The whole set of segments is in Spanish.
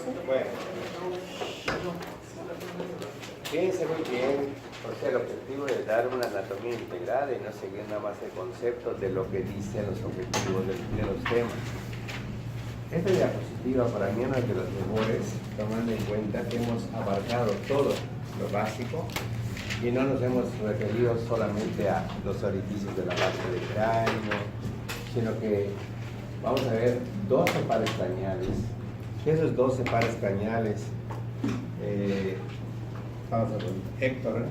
Bueno, fíjense muy bien, o sea, el objetivo es dar una anatomía integrada y no seguir nada más el concepto de lo que dicen los objetivos de los temas. Esta diapositiva para mí es una de las mejores, tomando en cuenta que hemos abarcado todo lo básico y no nos hemos referido solamente a los orificios de la base del cráneo, sino que vamos a ver 12 pares craneales. Esos 12 pares craneales, vamos a ver, Héctor,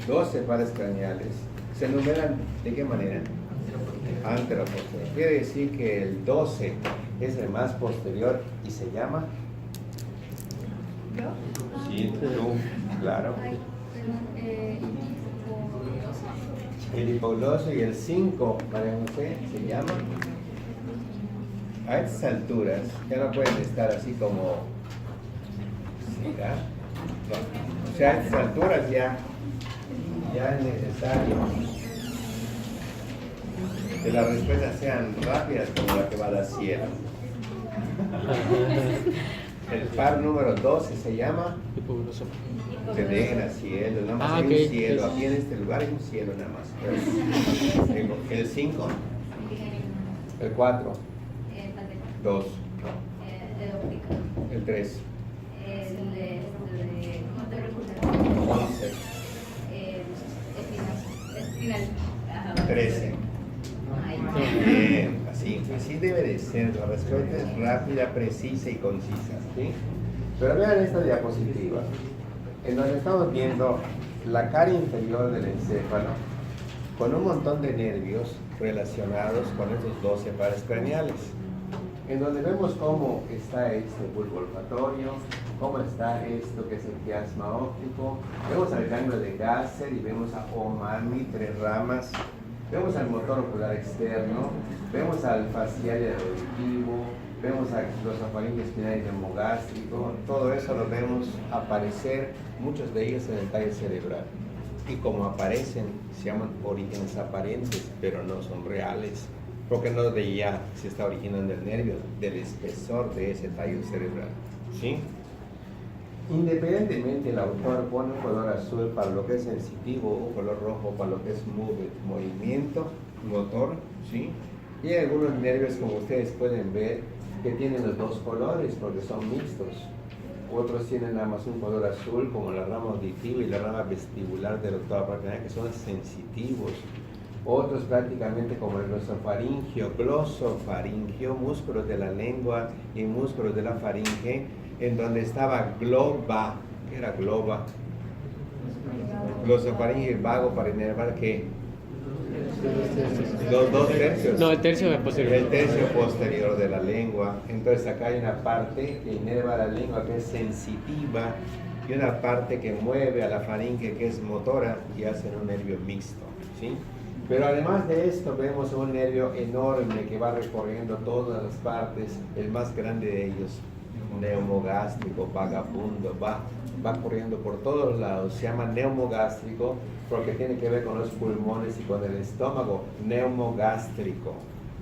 12 pares craneales, se enumeran ¿de qué manera? Anteroposterior. Quiere decir que el 12 es el más posterior y se llama. ¿Yo? Sí, tú, claro. Ay, perdón, El hipogloso y el 5, María José, se llama. A estas alturas ya no pueden estar así como. ¿Será? No. O sea, a estas alturas ya es necesario que las respuestas sean rápidas como la que va a la cielo. El par número 12 se llama. Hipogloso. Se dejen a cielo, nada más hay ok. un cielo. Aquí en este lugar hay un cielo nada más. El 5, el 4, 2, el 3, 11, 13. Bien, así debe de ser. La respuesta es rápida, precisa y concisa, ¿sí? Pero vean esta diapositiva, en donde estamos viendo la cara inferior del encéfalo con un montón de nervios relacionados con estos 12 pares craneales, en donde vemos cómo está este bulbo olfatorio, cómo está esto que es el quiasma óptico, vemos al ganglio de Gasser y vemos a Omami, 3 ramas, vemos al motor ocular externo, vemos al facial y al auditivo, vemos a los afaringes espinal y neumogástrico. Todo eso lo vemos aparecer, muchos de ellos en el tallo cerebral. Y como aparecen, se llaman orígenes aparentes, pero no son reales, porque no de ya se está originando el nervio, del espesor de ese tallo cerebral, ¿sí? Independientemente, el autor pone un color azul para lo que es sensitivo, un color rojo para lo que es movimiento, motor, ¿sí? Y hay algunos nervios, como ustedes pueden ver, que tienen los dos colores porque son mixtos. Otros tienen nada más un color azul, como la rama auditiva y la rama vestibular del octavo parietal, que son sensitivos. Otros prácticamente como el glosofaringio, músculos de la lengua y músculos de la faringe, en donde estaba globa, ¿qué era globa? Glosofaringio y vago para inervar, ¿qué? Los 2 tercios. No, el tercio posterior. El tercio posterior de la lengua. Entonces acá hay una parte que inerva la lengua, que es sensitiva, y una parte que mueve a la faringe, que es motora, y hacen un nervio mixto, ¿sí? Pero además de esto vemos un nervio enorme que va recorriendo todas las partes, el más grande de ellos, neumogástrico, vagabundo, va corriendo por todos lados, se llama neumogástrico porque tiene que ver con los pulmones y con el estómago, neumogástrico,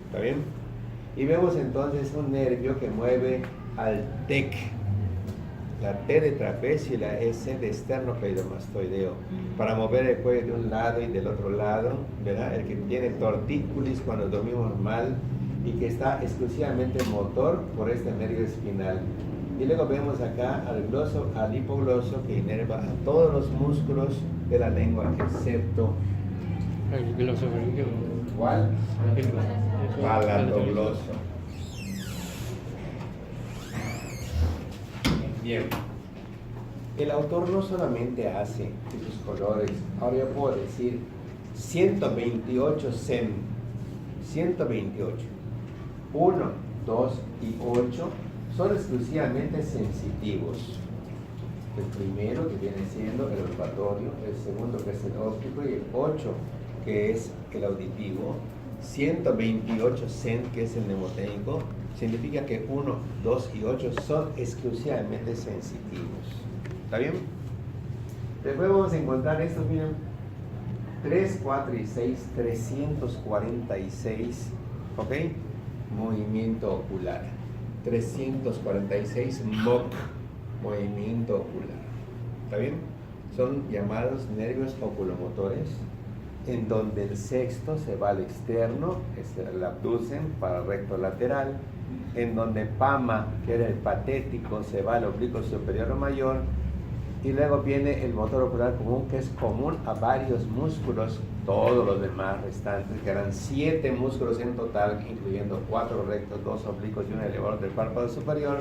¿está bien? Y vemos entonces un nervio que mueve al TEC, la T de trapecio y la S de esternocleidomastoideo, para mover el cuello de un lado y del otro lado, ¿verdad? El que tiene tortícolis cuando dormimos mal y que está exclusivamente motor por este nervio espinal. Y luego vemos acá al hipogloso que inerva a todos los músculos de la lengua, excepto El glosofaringio. ¿cuál? Palatogloso. Bien. El autor no solamente hace esos colores, ahora yo puedo decir 128 SEM, 128, 1, 2 y 8 son exclusivamente sensitivos. El primero, que viene siendo el olfatorio, el segundo, que es el óptico, y el 8, que es el auditivo. 128 SEM, que es el mnemotécnico, significa que 1, 2 y 8 son exclusivamente sensitivos. ¿Está bien? Después vamos a encontrar estos, miren, 3, 4 y 6, 346, ¿ok? Movimiento ocular. 346 MOC, movimiento ocular. ¿Está bien? Son llamados nervios oculomotores, en donde el sexto se va al externo, es el abducen para el recto lateral, en donde PAMA, que era el patético, se va al oblicuo superior o mayor, y luego viene el motor ocular común, que es común a varios músculos, todos los demás restantes, que eran 7 músculos en total, incluyendo 4 rectos, 2 oblicuos y un elevador del párpado superior.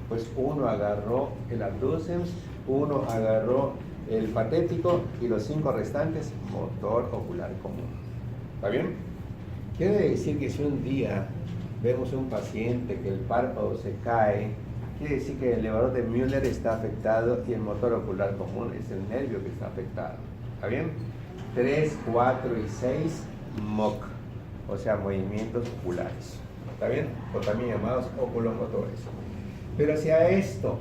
Pues uno agarró el abducens, uno agarró el patético y los 5 restantes, motor ocular común. ¿Está bien? Quiere decir que si un día vemos un paciente que el párpado se cae, quiere decir que el elevador de Müller está afectado y el motor ocular común es el nervio que está afectado. ¿Está bien? 3, 4 y 6, MOC, o sea, movimientos oculares. ¿Está bien? O también llamados oculomotores. Pero si a esto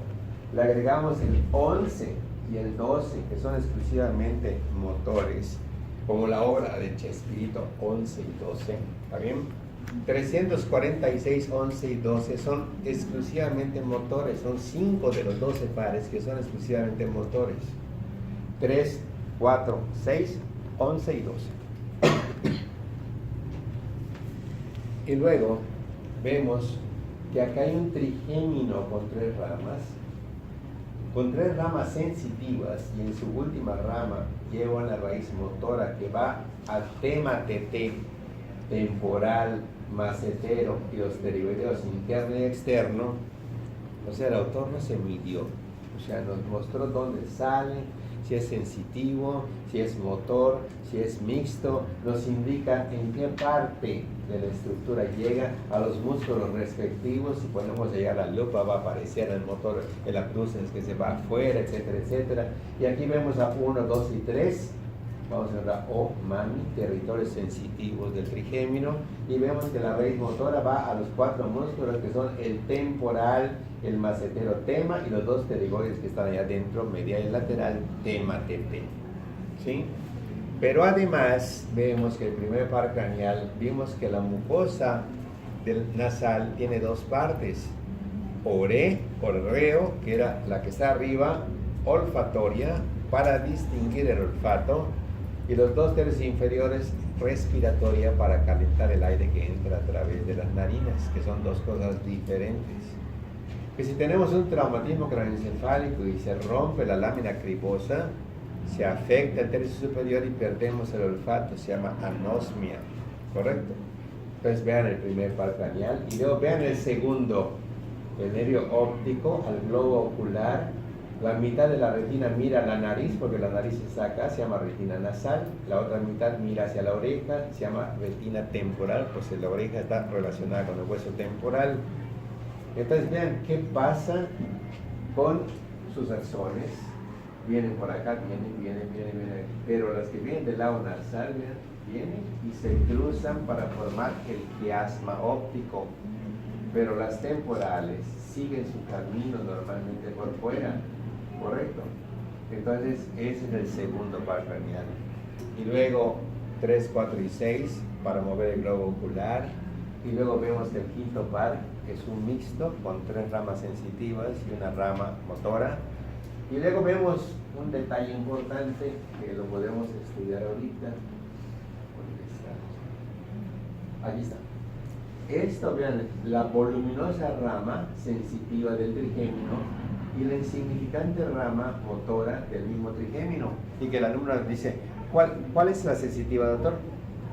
le agregamos el 11 y el 12, que son exclusivamente motores, como la obra de Chespirito 11 y 12, ¿está bien? 346, 11 y 12 son exclusivamente motores, son 5 de los 12 pares que son exclusivamente motores. 3, 4, 6, 11 y 12. Y luego vemos que acá hay un trigémino con 3 ramas sensitivas, y en su última rama lleva una raíz motora que va al tema TT, temporal, macetero y los pterigoideos interno y externo. O sea, el autor no se midió, o sea, nos mostró dónde sale, si es sensitivo, si es motor, si es mixto, nos indica en qué parte de la estructura llega a los músculos respectivos. Si ponemos allá la lupa va a aparecer el motor, el abducens que se va afuera, etcétera, etcétera. Y aquí vemos a 1, 2 y 3. Vamos a ver la O, MAMI, territorios sensitivos del trigémino, y vemos que la raíz motora va a los 4 músculos que son el temporal, el macetero tema y los 2 pterigoides que están allá adentro, medial y lateral, tema TT. ¿Sí? Pero además vemos que el primer par craneal, vimos que la mucosa del nasal tiene 2 partes, oreo, que era la que está arriba, olfatoria, para distinguir el olfato, y los 2 tercios inferiores, respiratoria, para calentar el aire que entra a través de las narinas, que son 2 cosas diferentes. Que si tenemos un traumatismo craneoencefálico y se rompe la lámina cribosa, se afecta el tercio superior y perdemos el olfato, se llama anosmia, ¿correcto? Entonces vean el primer par craneal y luego vean el segundo, el nervio óptico al globo ocular. La mitad de la retina mira la nariz, porque la nariz está acá, se llama retina nasal. La otra mitad mira hacia la oreja, se llama retina temporal, pues la oreja está relacionada con el hueso temporal. Entonces vean qué pasa con sus axones. Vienen por acá, vienen, pero las que vienen del lado nasal, vean, vienen y se cruzan para formar el quiasma óptico. Pero las temporales siguen su camino normalmente por fuera. Correcto. Entonces, ese es el segundo par craneal. Y luego 3, 4 y 6 para mover el globo ocular. Y luego vemos que el quinto par es un mixto con 3 ramas sensitivas y una rama motora. Y luego vemos un detalle importante que lo podemos estudiar ahorita. ¿Dónde está? Aquí está. Esto, vean, la voluminosa rama sensitiva del trigémino y la insignificante rama motora del mismo trigémino. Y que el alumno dice, ¿cuál es la sensitiva, doctor?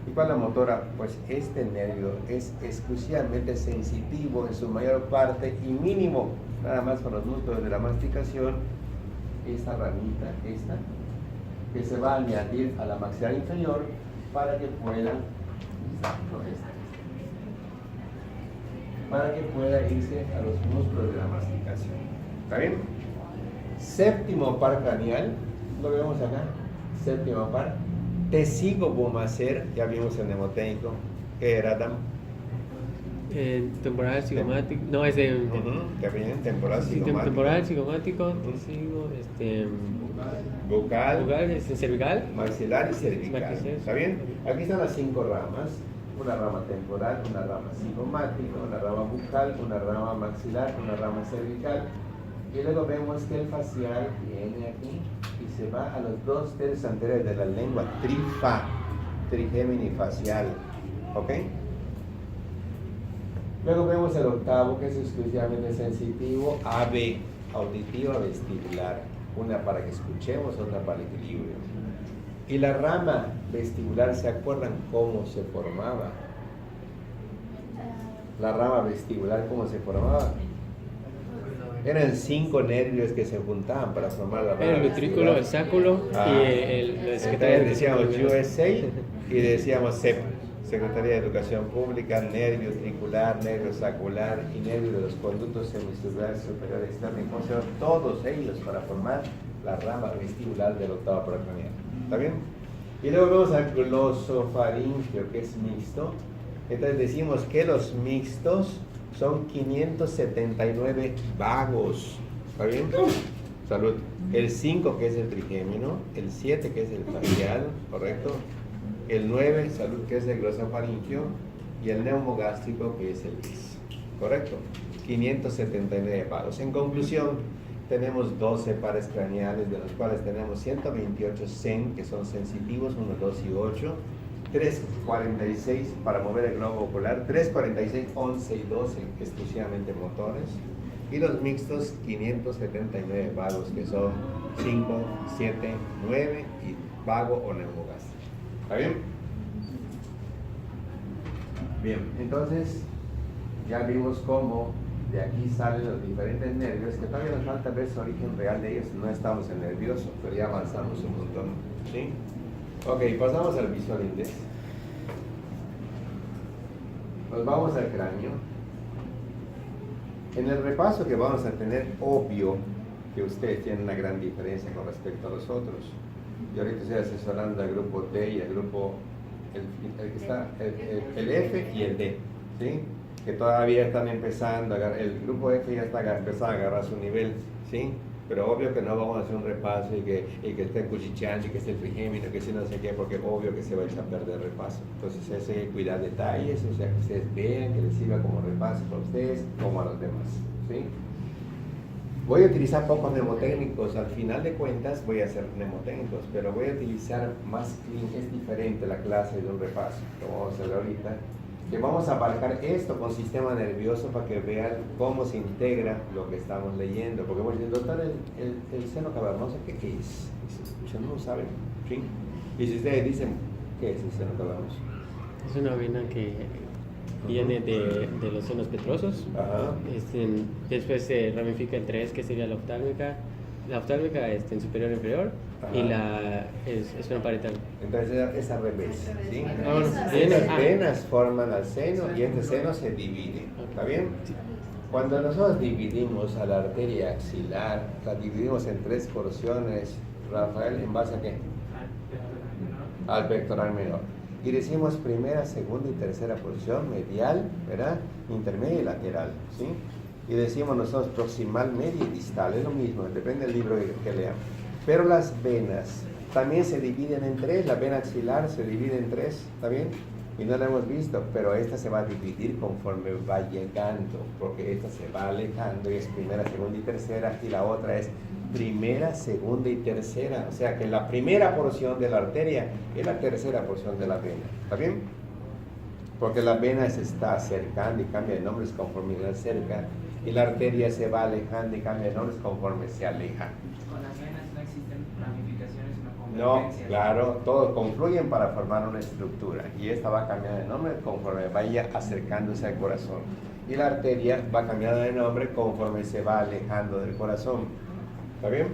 ¿Y cuál es la motora? Pues este nervio es exclusivamente sensitivo en su mayor parte y mínimo, nada más con los músculos de la masticación, esta ramita, esta, que se va a añadir a la maxilar inferior para que pueda, para que pueda irse a los músculos de la masticación. ¿Está bien? Séptimo par craneal, lo vemos acá, séptimo par, tesigo bumacer, ya vimos el mnemotécnico, que era Adam. Temporal cigomático, no, es de... Que viene temporal sí, cigomático. temporal cigomático, tesigo, Bucal, cervical, maxilar y cervical. ¿Está bien? Aquí están las 5 ramas. una rama temporal, una rama cigomática, una rama bucal, una rama maxilar, una rama cervical. Y luego vemos que el facial viene aquí y se va a los 2 tercios anteriores de la lengua, trigémini facial. ¿Ok? Luego vemos el octavo, que es exclusivamente sensitivo, AB, auditiva vestibular. Una para que escuchemos, otra para el equilibrio. Y la rama vestibular, ¿se acuerdan cómo se formaba? La rama vestibular, ¿cómo se formaba? Eran 5 nervios que se juntaban para formar la rama El ventrículo, el sáculo y el Entonces decíamos USA y decíamos CEP, Secretaría de Educación Pública, nervio tricular, nervio sacular y nervio de los conductos semicirculares superiores externos, todos ellos para formar la rama vestibular del octavo paracranial. ¿Está bien? Y luego vemos al glosofaringeo, que es mixto. Entonces decimos que los mixtos son 579 vagos. ¿Está bien? Salud. El 5, que es el trigémino, el 7, que es el facial, ¿correcto? El 9, salud, que es el glosofaringeo, y el neumogástrico, que es el bis. ¿Correcto? 579 vagos. En conclusión, tenemos 12 pares craneales, de los cuales tenemos 128 sen, que son sensitivos, 1, 2 y 8. 346 para mover el globo ocular, 346, 11 y 12 exclusivamente motores, y los mixtos 579 vagos, que son 5, 7, 9 y vago o neumogástrico. ¿Está bien? Bien, entonces ya vimos cómo de aquí salen los diferentes nervios, que todavía nos falta ver su origen real de ellos, no estamos en nervioso, pero ya avanzamos un montón. ¿Sí? Ok, pasamos al visual index. Nos vamos al cráneo. En el repaso que vamos a tener, obvio que ustedes tienen una gran diferencia con respecto a los otros. Yo ahorita estoy asesorando al grupo D y al grupo, el que está, el F y el D, ¿sí? Que todavía están empezando, el grupo F ya está empezando a agarrar su nivel, ¿sí? Pero obvio que no vamos a hacer un repaso y que esté cuchicheando y que esté el trigémino, que si no sé qué, porque obvio que se va a echar a perder el repaso. Entonces ese cuidar detalles, o sea, que ustedes vean, que les sirva como repaso para ustedes, como a los demás, ¿sí? Voy a utilizar pocos mnemotécnicos, al final de cuentas voy a hacer mnemotécnicos, pero voy a utilizar más clean, es diferente la clase de un repaso, que vamos a hacer ahorita, que vamos a abarcar esto con sistema nervioso para que vean cómo se integra lo que estamos leyendo, porque voy a decir, doctor, el seno cavernoso, ¿qué es? Ustedes no lo saben, ¿sí? Y si ustedes dicen, ¿qué es el seno cavernoso? Es una vena que viene de los senos petrosos. Ajá. Después se ramifica en 3, que sería la oftálmica. La oftálmica en superior e inferior. Ajá. Y la esfenoparietal. Entonces es al revés, ¿sí? Bueno, Estas venas forman al seno y este seno se divide, ¿está bien? Cuando nosotros dividimos a la arteria axilar, la dividimos en 3 porciones, Rafael, ¿en base a qué? Al pectoral menor. Y decimos primera, segunda y tercera porción, medial, ¿verdad? Intermedia y lateral, ¿sí? Y decimos nosotros proximal, media y distal, es lo mismo, depende del libro que lean. Pero las venas también se dividen en 3, la vena axilar se divide en 3, ¿está bien? Y no la hemos visto, pero esta se va a dividir conforme va llegando, porque esta se va alejando y es primera, segunda y tercera, y la otra es primera, segunda y tercera, o sea que la primera porción de la arteria es la tercera porción de la vena, ¿está bien? Porque la vena se está acercando y cambia de nombres conforme se acerca, y la arteria se va alejando y cambia de nombres conforme se aleja. Con las venas no existen ramificaciones, sino No, convergencias. claro, todos confluyen para formar una estructura, y esta va cambiando de nombre conforme vaya acercándose al corazón, y la arteria va cambiando de nombre conforme se va alejando del corazón. ¿Está bien?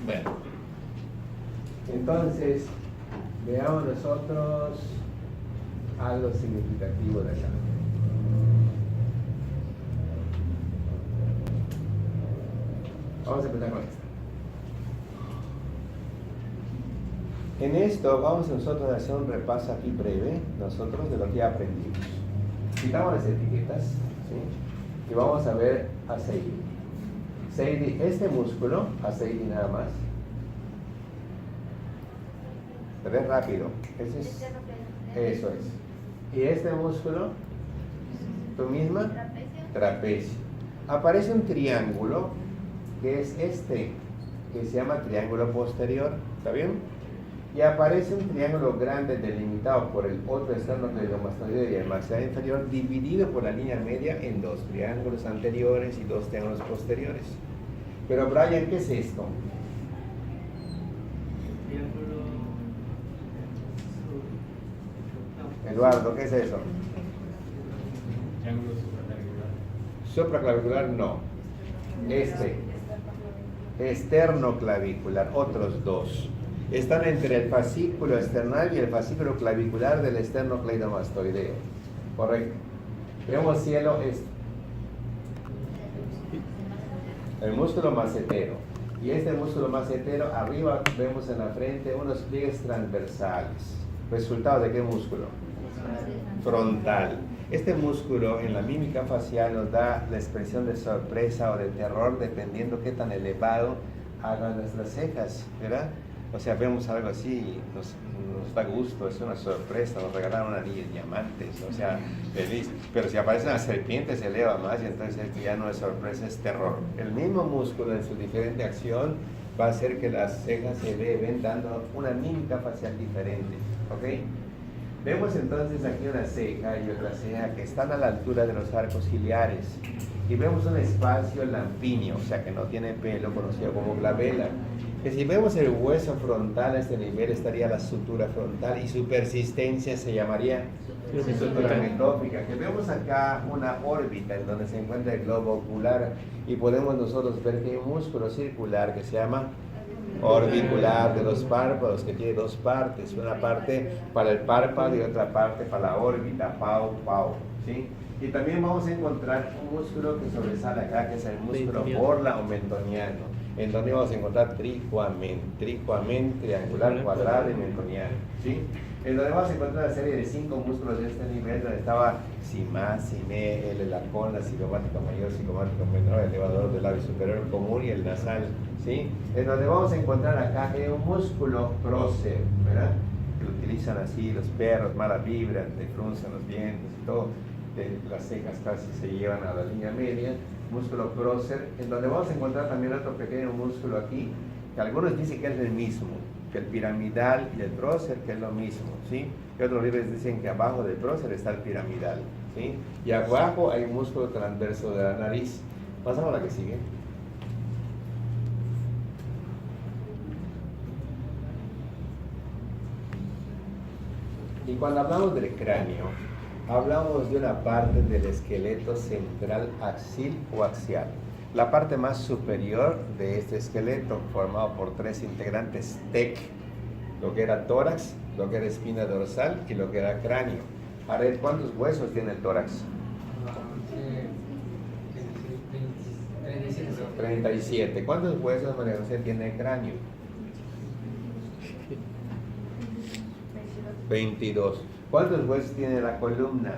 Bueno, entonces veamos nosotros algo significativo de acá. Vamos a empezar con esto. En esto vamos nosotros a hacer un repaso aquí breve, nosotros de lo que aprendimos. Quitamos las etiquetas, ¿sí? Y vamos a ver a Seidi. Seidi, este músculo, a Seidi nada más. Se ve rápido. Eso es. ¿Y este músculo? ¿Tú misma? Trapecio. Trapecio. Aparece un triángulo que es este, que se llama triángulo posterior, ¿está bien? Y aparece un triángulo grande delimitado por el otro esternocleidomastoideo y el maxilar inferior, dividido por la línea media en dos triángulos anteriores y dos triángulos posteriores. Pero Brian, ¿qué es esto? Eduardo, ¿qué es eso? Triángulo supraclavicular. Supraclavicular no. Este, esternoclavicular, otros dos. Están entre el fascículo esternal y el fascículo clavicular del esternocleidomastoideo. Correcto. Vemos cielo, el músculo macetero. Y este músculo macetero, arriba vemos en la frente unos pliegues transversales. ¿Resultado de qué músculo? Frontal. Este músculo en la mímica facial nos da la expresión de sorpresa o de terror dependiendo qué tan elevado hagan nuestras cejas, ¿verdad? O sea, vemos algo así y nos da gusto, es una sorpresa, nos regalaron una anillo de diamantes, o sea, feliz. Pero si aparece una serpiente se eleva más y entonces esto ya no es sorpresa, es terror. El mismo músculo en su diferente acción va a hacer que las cejas se eleven dando una mímica facial diferente, ¿ok? Vemos entonces aquí una ceja y otra ceja que están a la altura de los arcos ciliares y vemos un espacio lampíneo, o sea que no tiene pelo, conocido como glabela. Que si vemos el hueso frontal a este nivel estaría la sutura frontal y su persistencia se llamaría sutura metópica. Que vemos acá una órbita en donde se encuentra el globo ocular y podemos nosotros ver que hay un músculo circular que se llama orbicular de los párpados, que tiene dos partes, una parte para el párpado y otra parte para la órbita, pau, ¿sí? Y también vamos a encontrar un músculo que sobresale acá, que es el músculo borla o mentoniano, en donde vamos a encontrar tricuamen, triangular, cuadrado y mentoniano, ¿sí? En donde vamos a encontrar una serie de 5 músculos de este nivel, donde estaba Sima, Cine, el elacón, la cigomática mayor, cigomática menor, el elevador del labio superior común y el nasal, ¿sí? En donde vamos a encontrar acá un músculo prócer, ¿verdad? Que lo utilizan así los perros, mala vibra, te fruncen los dientes y todo, las cejas casi se llevan a la línea media, músculo prócer, en donde vamos a encontrar también otro pequeño músculo aquí, que algunos dicen que es el mismo, que el piramidal y el prócer, que es lo mismo, ¿sí? Y otros libros dicen que abajo del prócer está el piramidal, ¿sí? Y abajo hay un músculo transverso de la nariz. Pasamos a la que sigue. Y cuando hablamos del cráneo, hablamos de una parte del esqueleto central axil o axial. La parte más superior de este esqueleto, formado por 3 integrantes TEC, lo que era tórax, lo que era espina dorsal y lo que era cráneo. A ver, ¿cuántos huesos tiene el tórax? 37. ¿Cuántos huesos, María José, tiene el cráneo? 22. ¿Cuántos huesos tiene la columna?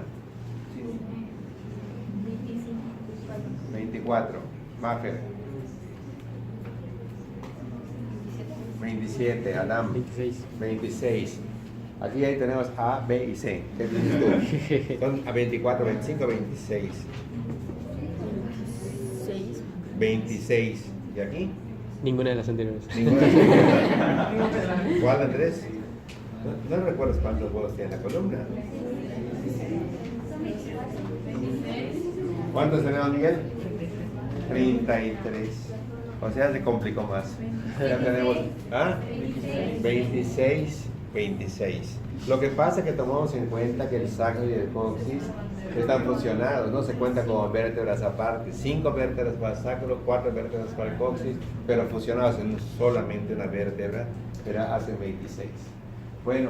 24. Mafer. 27. Adam. 26. Aquí ahí tenemos A, B y C. ¿Qué dices tú? Son a 24, 25, 26. 26. ¿Y aquí? Ninguna de las anteriores. Ninguna. ¿Cuál, Andrés? ¿No recuerdas cuántos huevos tiene la columna? ¿Cuántos tenemos, Miguel? 33. O sea, se complicó más. Ya tenemos 26. Lo que pasa es que tomamos en cuenta que el sacro y el coxis están fusionados, no se cuenta como vértebras aparte. 5 vértebras para el sacro, 4 vértebras para el coxis, pero fusionados en solamente una vértebra, pero hacen 26. Bueno,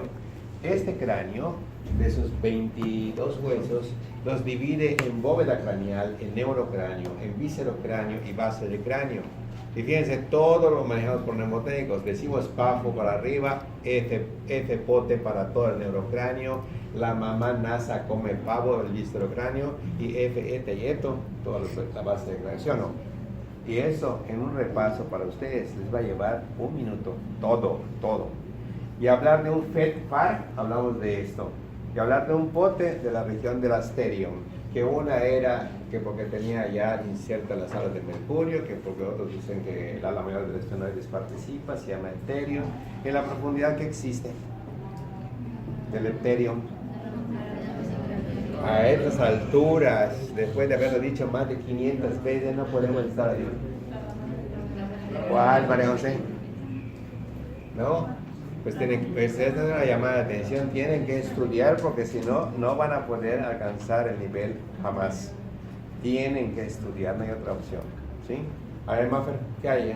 este cráneo, de esos 22 huesos, los divide en bóveda craneal, en neurocráneo, en viscerocráneo y base de cráneo. Y fíjense, todo lo manejamos por mnemotécnicos. Decimos PAFO para arriba, F pote para todo el neurocráneo, la mamá NASA come pavo, el viscerocráneo, y F, ET y ETO, toda la base de cráneo, ¿sí o no? Y eso, en un repaso para ustedes, les va a llevar 1 minuto, todo. Y hablar de un FET-FAR, hablamos de esto. y hablar de un pote de la región del asterium, que una era que porque tenía ya insertas las alas de mercurio, que porque otros dicen que el ala mayor del esfenoides participa, se llama enterium, en la profundidad que existe del enterium. A estas alturas, después de haberlo dicho más de 500 veces, no podemos estar ahí. ¿Cuál, María José? ¿No? Pues esta es una llamada de atención, tienen que estudiar porque si no, no van a poder alcanzar el nivel jamás. Tienen que estudiar, no hay otra opción. ¿Sí? A ver, Maffer, ¿qué hay?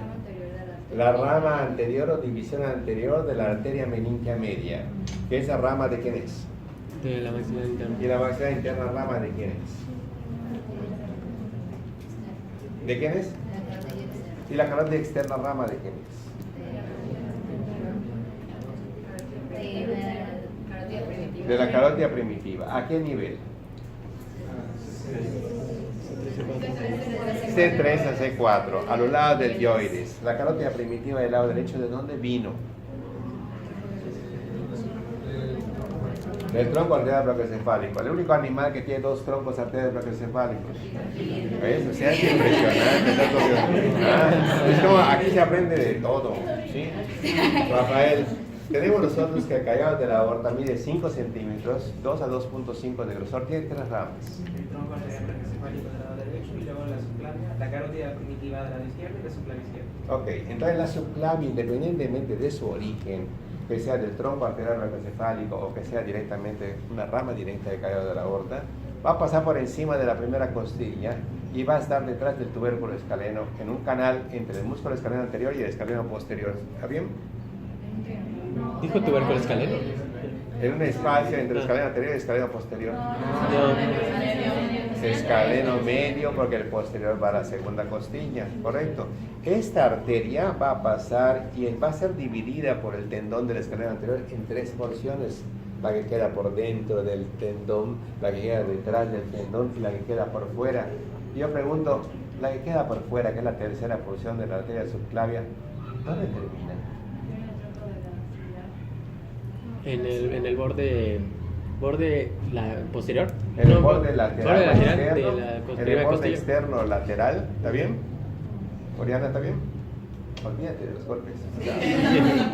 La rama anterior o división anterior de la arteria meningia media. ¿Que esa rama de quién es? De la maxila interna. ¿Y la maxila interna rama de quién es? ¿De quién es? ¿Y la carótida externa rama de quién es? De la carótida primitiva. ¿A qué nivel? C3 a C4, a los lados del dioides. La carótida primitiva del lado derecho, ¿de dónde vino? Del tronco arterial brachiocefálico. El único animal que tiene dos troncos arteriales brachiocefálicos. ¿Ves? O sea, es impresionante. Es como aquí se aprende de todo. ¿Sí? Rafael, tenemos nosotros que el callado de la aorta mide 5 centímetros, 2 a 2.5 de grosor, tiene 3 ramas. El tronco arterial brachiocefálico del lado derecho y luego la subclavia, la carótida primitiva del lado izquierdo y la subclavia izquierda. Ok, entonces la subclavia, independientemente de su origen, que sea del tronco arterial brachiocefálico o que sea directamente una rama directa de callado de la aorta, va a pasar por encima de la primera costilla y va a estar detrás del tubérculo escaleno en un canal entre el músculo escaleno anterior y el escaleno posterior. ¿Está bien? ¿Dijo tubérculo escaleno? En un espacio entre el escaleno anterior y el escaleno posterior. No. Escaleno medio porque el posterior va a la segunda costilla, ¿correcto? Esta arteria va a pasar y va a ser dividida por el tendón del escaleno anterior en 3 porciones. La que queda por dentro del tendón, la que queda detrás del tendón y la que queda por fuera. Y yo pregunto, la que queda por fuera, que es la tercera porción de la arteria subclavia, ¿dónde termina? En el borde posterior. En el No, borde lateral, borde lateral externo, de la en el primera borde costilla. externo lateral, ¿está bien? Oriana, ¿está bien? Olvídate de los golpes. O sea,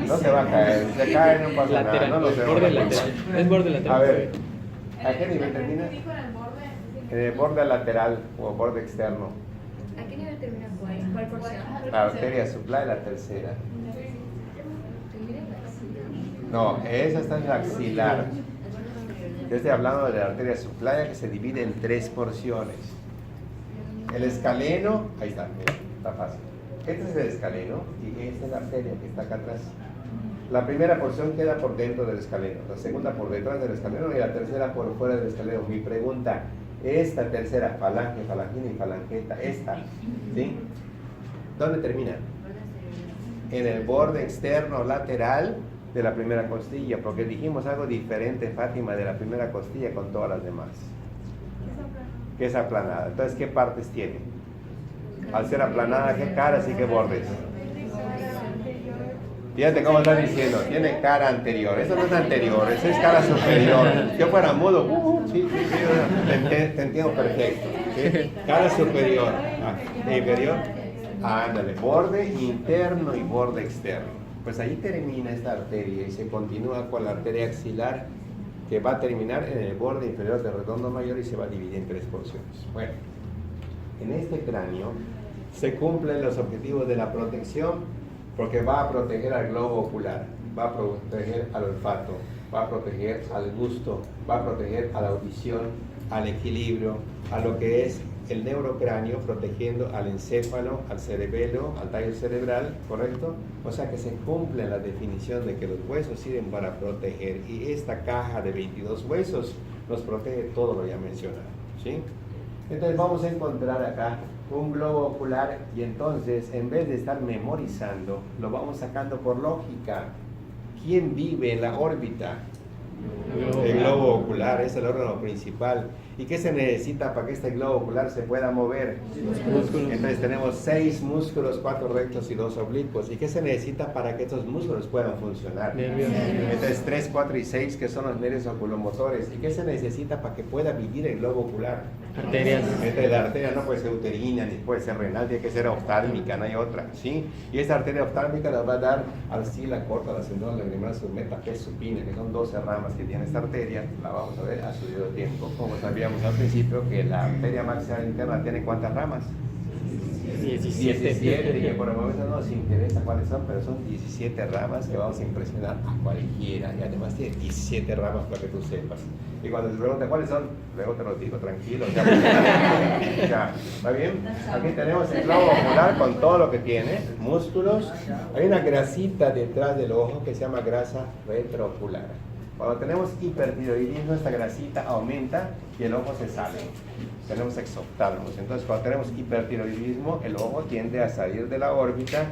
no se va a caer, se cae, no pasa Lateral, nada. No nos borde vemos. lateral. Es borde lateral. A ver, ¿a qué nivel termina? En el borde lateral o borde externo. ¿A qué nivel termina cuál porción? La arteria subclavia, la tercera. No, esa está en la axilar. Yo estoy hablando de la arteria subclavia que se divide en 3 porciones. El escaleno, ahí está, mira, está fácil. Este es el escaleno y esta es la arteria que está acá atrás. La primera porción queda por dentro del escaleno, la segunda por detrás del escaleno y la tercera por fuera del escaleno. Mi pregunta, esta tercera falange, falangina y falangeta, esta, ¿sí? ¿Dónde termina? En el borde externo lateral de la primera costilla, porque dijimos algo diferente, Fátima, de la primera costilla con todas las demás. Que es aplanada. Entonces, ¿qué partes tiene? Al ser aplanada, ¿qué caras y qué bordes? Fíjate cómo está diciendo, tiene cara anterior. Eso no es anterior, eso es cara superior. Si yo fuera mudo, sí, te entiendo perfecto. ¿Sí? Cara superior. Inferior. Ándale, borde interno y borde externo. Pues ahí termina esta arteria y se continúa con la arteria axilar que va a terminar en el borde inferior del redondo mayor y se va a dividir en 3 porciones. Bueno, en este cráneo se cumplen los objetivos de la protección porque va a proteger al globo ocular, va a proteger al olfato, va a proteger al gusto, va a proteger a la audición, al equilibrio, a lo que es el neurocráneo, protegiendo al encéfalo, al cerebelo, al tallo cerebral, ¿correcto? O sea que se cumple la definición de que los huesos sirven para proteger y esta caja de 22 huesos nos protege todo lo ya mencionado, ¿sí? Entonces vamos a encontrar acá un globo ocular y entonces en vez de estar memorizando, lo vamos sacando por lógica. ¿Quién vive en la órbita? El globo ocular es el órgano principal. ¿Y qué se necesita para que este globo ocular se pueda mover? Músculos. Entonces tenemos 6 músculos, 4 rectos y 2 oblicuos. ¿Y qué se necesita para que estos músculos puedan funcionar? Nervios. Entonces 3, 4 y 6, que son los nervios oculomotores. ¿Y qué se necesita para que pueda vivir el globo ocular? Arterias. Entonces la arteria no puede ser uterina ni puede ser renal, tiene que ser oftálmica, no hay otra, ¿sí? Y esta arteria oftálmica nos va a dar arcila corta, la sendona lagrimal, submeta, pes supina, que son 12 ramas que tiene esta arteria. La vamos a ver a su debido tiempo. Como sabíamos al principio que la arteria maxilar interna tiene ¿cuántas ramas? 17, y que por el momento no nos interesa cuáles son, pero son 17 ramas que vamos a impresionar a cualquiera, y además tiene 17 ramas para que tú sepas. Y cuando te preguntan cuáles son, luego te lo digo, tranquilo, ya, ¿está bien? Aquí tenemos el globo ocular con todo lo que tiene, músculos. Hay una grasita detrás del ojo que se llama grasa retroocular. Cuando tenemos hipertiroidismo, esta grasita aumenta y el ojo se sale. Tenemos exoptalmos. Entonces, cuando tenemos hipertiroidismo, el ojo tiende a salir de la órbita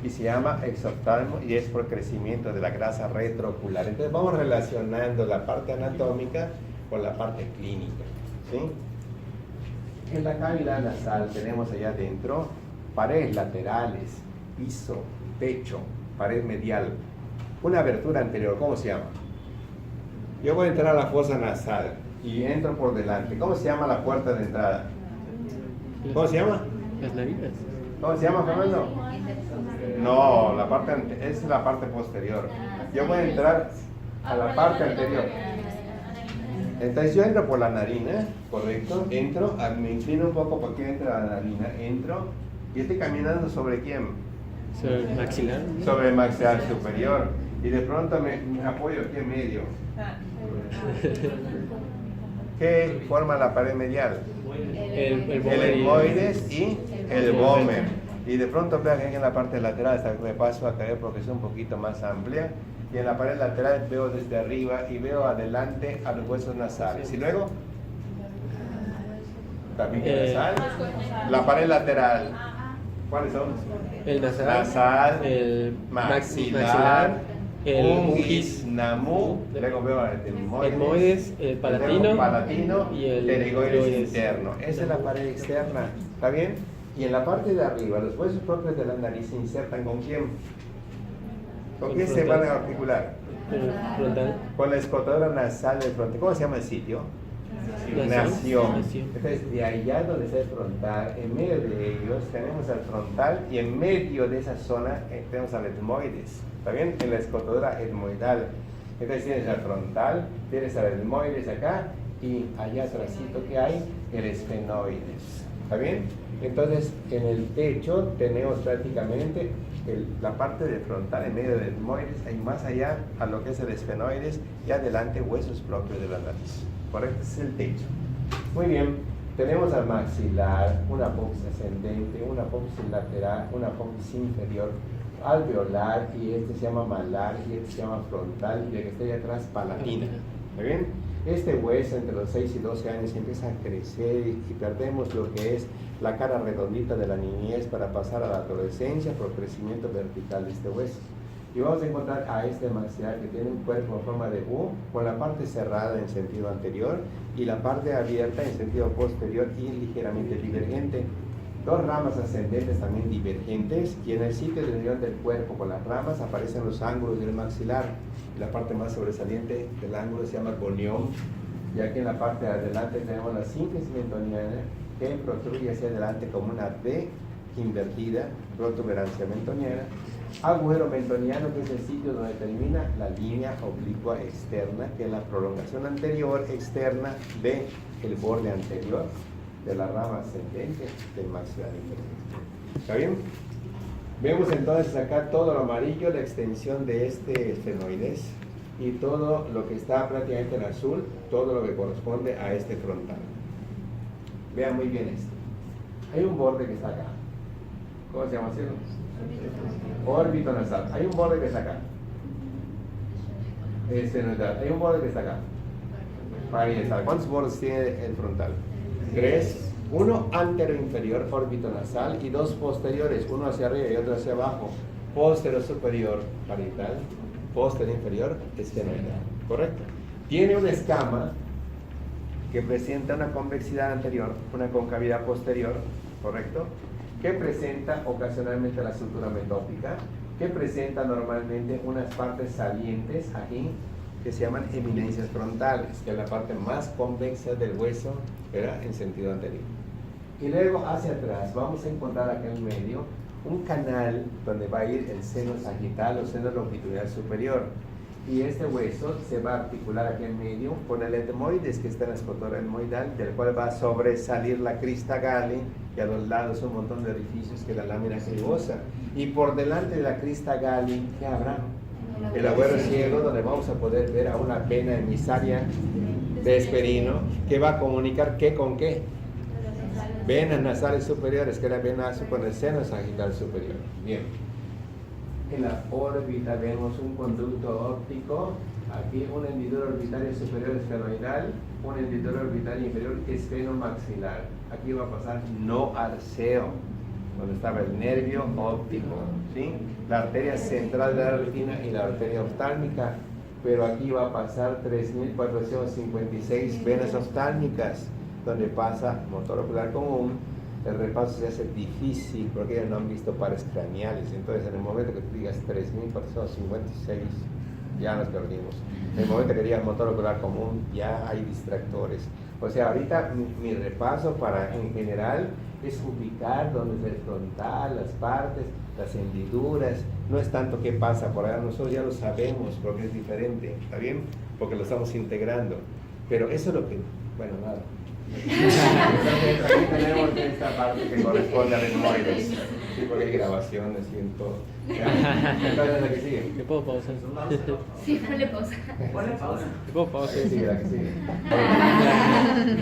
y se llama exoptalmo, y es por crecimiento de la grasa retroocular. Entonces, vamos relacionando la parte anatómica con la parte clínica, ¿sí? En la cavidad nasal tenemos allá adentro paredes laterales, piso, techo, pared medial, una abertura anterior. ¿Cómo se llama? Yo voy a entrar a la fosa nasal y entro por delante. ¿Cómo se llama la puerta de entrada? ¿Cómo se llama? Las narinas. ¿Cómo se llama, Fernando? No, la parte es la parte posterior. Yo voy a entrar a la parte anterior. Entonces yo entro por la narina, correcto. Entro, me inclino un poco para que entre la narina. Entro y estoy caminando sobre quién? Sobre el maxilar. Sobre el maxilar superior. Y de pronto me apoyo aquí en medio. ¿Qué forma la pared medial? El El etmoides y el vómer. Y de pronto veo que en la parte lateral, hasta que me paso a caer porque es un poquito más amplia. Y en la pared lateral veo desde arriba y veo adelante a los huesos nasales. Y luego, tabique nasal, la pared lateral. ¿Cuáles son? El nasal. Nasal, el maxilar, el ungis, namú, luego veo el etmoides, el palatino y y el pterygoides pterygoides. interno. Esa es la pared externa, ¿está bien? Y en la parte de arriba, los huesos propios de la nariz se insertan ¿con quién? ¿Con quién se van a articular? El frontal. Con la escotadora nasal del frontal. ¿Cómo se llama el sitio? Nación. Entonces, de allá donde está el frontal, en medio de ellos tenemos al frontal y en medio de esa zona tenemos al etmoides. ¿Está bien? En la escotadora etmoidal. Entonces tienes al frontal, tienes al etmoides acá y allá atrásito que hay el esfenoides. ¿Está bien? Entonces, en el techo tenemos prácticamente la parte del frontal en medio del etmoides, y más allá a lo que es el esfenoides y adelante huesos propios de la nariz. Correcto, ese es el techo. Muy bien, tenemos al maxilar, una apófisis ascendente, una apófisis lateral, una apófisis inferior, alveolar, y este se llama malar, y este se llama frontal, y el que está ahí atrás, palatina. ¿Está bien? Este hueso entre los 6 y 12 años empieza a crecer y perdemos lo que es la cara redondita de la niñez para pasar a la adolescencia por crecimiento vertical de este hueso. Y vamos a encontrar a este maxilar que tiene un cuerpo en forma de U, con la parte cerrada en sentido anterior y la parte abierta en sentido posterior y ligeramente divergente. Dos ramas ascendentes también divergentes, y en el sitio de unión del cuerpo con las ramas aparecen los ángulos del maxilar. Y la parte más sobresaliente del ángulo se llama gonión, y aquí en la parte de adelante tenemos la síntesis mentoniana que protruye hacia adelante como una D invertida, protuberancia mentoniana. Agujero mentoniano, que es el sitio donde termina la línea oblicua externa, que es la prolongación anterior externa del borde anterior de la rama ascendente del maxilar inferior. ¿Está bien? Vemos entonces acá todo lo amarillo, la extensión de este esfenoides, y todo lo que está prácticamente en azul, todo lo que corresponde a este frontal. Vean muy bien esto. Hay un borde que está acá. ¿Cómo se llama? Órbito nasal. Hay un borde que está acá. Esfenoidal. Hay un borde que está acá. Paranasal. ¿Cuántos bordes tiene el frontal? 3. Uno antero inferior, órbito nasal, y dos posteriores, uno hacia arriba y otro hacia abajo. Posterior superior, parietal. Posterior inferior, esfenoidal. ¿Correcto? Tiene una escama que presenta una convexidad anterior, una concavidad posterior, ¿correcto? Que presenta ocasionalmente la sutura metópica, que presenta normalmente unas partes salientes aquí, que se llaman eminencias frontales, que es la parte más convexa del hueso, ¿verdad? En sentido anterior. Y luego hacia atrás vamos a encontrar acá en medio un canal donde va a ir el seno sagital o seno longitudinal superior. Y este hueso se va a articular aquí en medio con el etmoides que está en la escotora etmoidal, del cual va a sobresalir la crista Galli, y a los lados un montón de orificios que es la lámina cribosa. Y por delante de la crista Galli, ¿qué habrá? El agujero ciego, donde vamos a poder ver a una vena emisaria de Hesperino, que va a comunicar qué con qué. Venas nasales superiores, que es la vena con el seno sagital superior. Bien. En la órbita vemos un conducto óptico, aquí un hendidura orbitaria superior esfenoidal, un hendidura orbitaria inferior esfenomaxilar. Aquí va a pasar no arceo, donde estaba el nervio óptico, ¿sí? La arteria central de la retina y la arteria oftálmica, pero aquí va a pasar 3.456 venas oftálmicas, donde pasa motor ocular común. El repaso se hace difícil porque ya no han visto pares craneales. Entonces, en el momento que tú digas 3.456, ya nos perdimos. En el momento que digas motor ocular común, ya hay distractores. O sea, ahorita mi repaso para en general es ubicar dónde es el frontal, las partes, las hendiduras. No es tanto qué pasa por allá, nosotros ya lo sabemos porque es diferente, ¿está bien? Porque lo estamos integrando. Pero eso es lo que, bueno, nada. Entonces, aquí tenemos esta parte que corresponde al etmoides, sí, porque hay grabaciones y en todo. Entonces, la que sigue. ¿Le puedo pausar? Sí, ponle pausa. Ponle pausa. ¿Le puedo pausar? Sí, sí, la que sigue.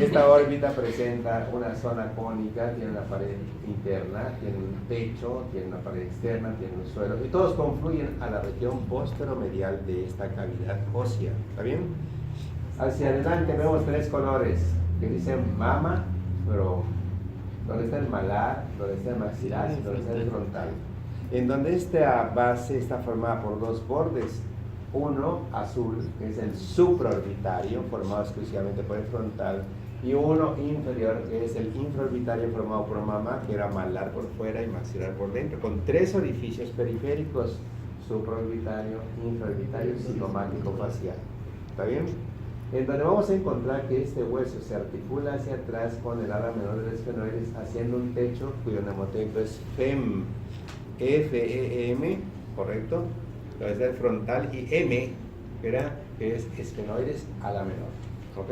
Esta órbita presenta una zona cónica, tiene una pared interna, tiene un techo, tiene una pared externa, tiene un suelo, y todos confluyen a la región posteromedial de esta cavidad ósea. ¿Está bien? Hacia adelante vemos tres colores que dicen mama, pero donde está el malar, donde está el maxilar y donde está el frontal. En donde esta base está formada por dos bordes, uno azul, que es el supraorbitario, formado exclusivamente por el frontal, y uno inferior, que es el infraorbitario, formado por mama, que era malar por fuera y maxilar por dentro, con tres orificios periféricos, supraorbitario, infraorbitario y cigomático facial. ¿Está bien? En donde vamos a encontrar que este hueso se articula hacia atrás con el ala menor del esfenoides, haciendo un techo cuyo mnemotecto es FEM, F-E-M, ¿correcto? Entonces el frontal, y M, que es esfenoides ala menor, ¿ok?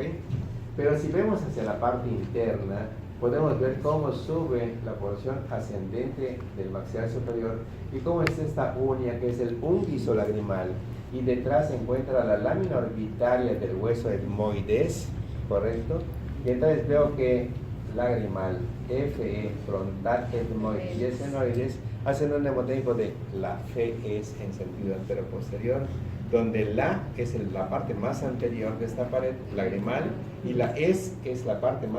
Pero si vemos hacia la parte interna, podemos ver cómo sube la porción ascendente del maxilar superior y cómo es esta uña, que es el ungüiso lagrimal, y detrás se encuentra la lámina orbitaria del hueso etmoides, ¿correcto? Y entonces veo que lagrimal, FE, frontal, etmoides y esfenoides hacen un mnemoteico de la FE es en sentido antero-posterior, donde la es la parte más anterior de esta pared lagrimal y la es la parte más